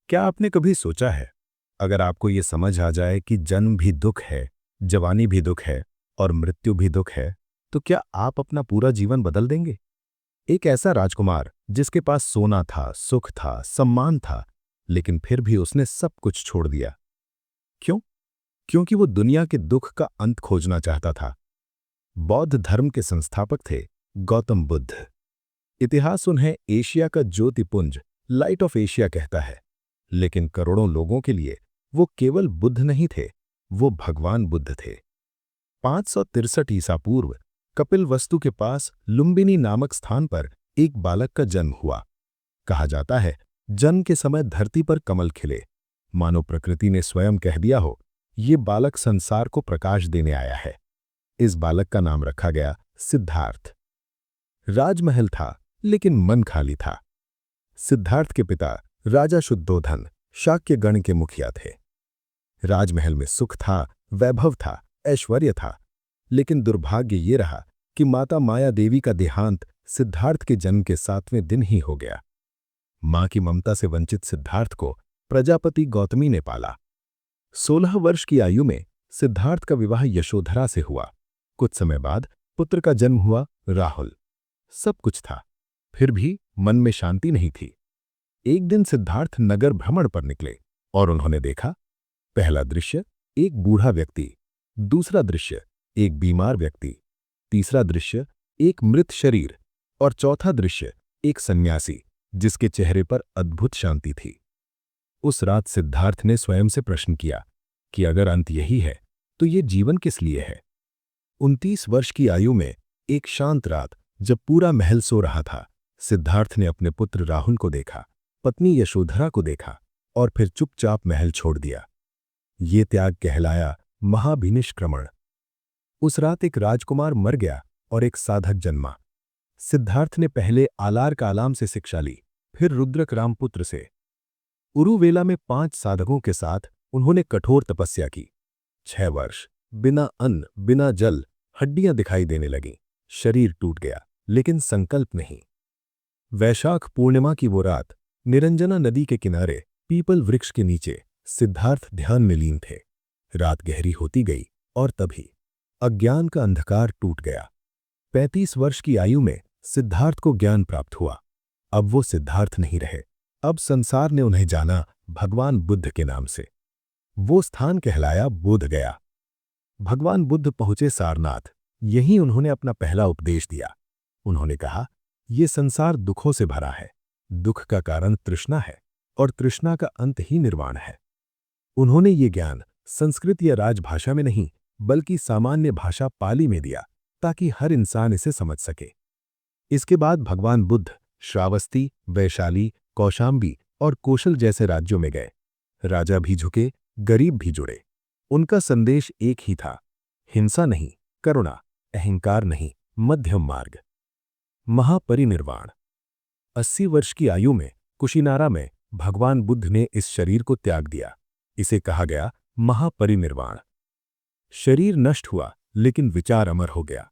क्या आपने कभी सोचा है, अगर आपको ये समझ आ जाए कि जन्म भी दुख है, जवानी भी दुख है और मृत्यु भी दुख है, तो क्या आप अपना पूरा जीवन बदल देंगे? एक ऐसा राजकुमार जिसके पास सोना था, सुख था, सम्मान था, लेकिन फिर भी उसने सब कुछ छोड़ दिया। क्यों? क्योंकि वो दुनिया के दुख का अंत खोजना चाहता था। बौद्ध धर्म के संस्थापक थे गौतम बुद्ध। इतिहास उन्हें एशिया का ज्योतिपुंज, लाइट ऑफ एशिया कहता है, लेकिन करोड़ों लोगों के लिए वो केवल बुद्ध नहीं थे, वो भगवान बुद्ध थे। 563 ईसा पूर्व कपिलवस्तु के पास लुम्बिनी नामक स्थान पर एक बालक का जन्म हुआ। कहा जाता है, जन्म के समय धरती पर कमल खिले, मानो प्रकृति ने स्वयं कह दिया हो, ये बालक संसार को प्रकाश देने आया है। इस बालक का नाम रखा गया सिद्धार्थ। राजमहल था, लेकिन मन खाली था। सिद्धार्थ के पिता राजा शुद्धोधन शाक्य गण के मुखिया थे। राजमहल में सुख था, वैभव था, ऐश्वर्य था, लेकिन दुर्भाग्य ये रहा कि माता माया देवी का देहांत सिद्धार्थ के जन्म के 7वें दिन ही हो गया। मां की ममता से वंचित सिद्धार्थ को प्रजापति गौतमी ने पाला। 16 वर्ष की आयु में सिद्धार्थ का विवाह यशोधरा से हुआ। कुछ समय बाद पुत्र का जन्म हुआ, राहुल। सब कुछ था, फिर भी मन में शांति नहीं थी। एक दिन सिद्धार्थ नगर भ्रमण पर निकले और उन्होंने देखा, पहला दृश्य एक बूढ़ा व्यक्ति, दूसरा दृश्य एक बीमार व्यक्ति, तीसरा दृश्य एक मृत शरीर और चौथा दृश्य एक सन्यासी जिसके चेहरे पर अद्भुत शांति थी। उस रात सिद्धार्थ ने स्वयं से प्रश्न किया कि अगर अंत यही है तो ये जीवन किस लिए है। 29 वर्ष की आयु में एक शांत रात, जब पूरा महल सो रहा था, सिद्धार्थ ने अपने पुत्र राहुल को देखा, पत्नी यशोधरा को देखा और फिर चुपचाप महल छोड़ दिया। ये त्याग कहलाया महाभिनिष्क्रमण। उस रात एक राजकुमार मर गया और एक साधक जन्मा। सिद्धार्थ ने पहले आलार कालाम से शिक्षा ली, फिर रुद्रक रामपुत्र से। उरुवेला में 5 साधकों के साथ उन्होंने कठोर तपस्या की। 6 वर्ष बिना अन्न, बिना जल, हड्डियां दिखाई देने लगीं, शरीर टूट गया, लेकिन संकल्प नहीं। वैशाख पूर्णिमा की वो रात, निरंजना नदी के किनारे पीपल वृक्ष के नीचे सिद्धार्थ ध्यान में लीन थे। रात गहरी होती गई और तभी अज्ञान का अंधकार टूट गया। 35 वर्ष की आयु में सिद्धार्थ को ज्ञान प्राप्त हुआ। अब वो सिद्धार्थ नहीं रहे, अब संसार ने उन्हें जाना भगवान बुद्ध के नाम से। वो स्थान कहलाया बोध गया। भगवान बुद्ध पहुंचे सारनाथ, यहीं उन्होंने अपना पहला उपदेश दिया। उन्होंने कहा, ये संसार दुखों से भरा है, दुख का कारण तृष्णा है और तृष्णा का अंत ही निर्वाण है। उन्होंने ये ज्ञान संस्कृत या राजभाषा में नहीं, बल्कि सामान्य भाषा पाली में दिया, ताकि हर इंसान इसे समझ सके। इसके बाद भगवान बुद्ध श्रावस्ती, वैशाली, कौशाम्बी और कौशल जैसे राज्यों में गए। राजा भी झुके, गरीब भी जुड़े। उनका संदेश एक ही था, हिंसा नहीं, करुणा, अहंकार नहीं, मध्यम मार्ग। महापरिनिर्वाण। 80 वर्ष की आयु में कुशीनारा में भगवान बुद्ध ने इस शरीर को त्याग दिया। इसे कहा गया महापरिनिर्वाण। शरीर नष्ट हुआ, लेकिन विचार अमर हो गया।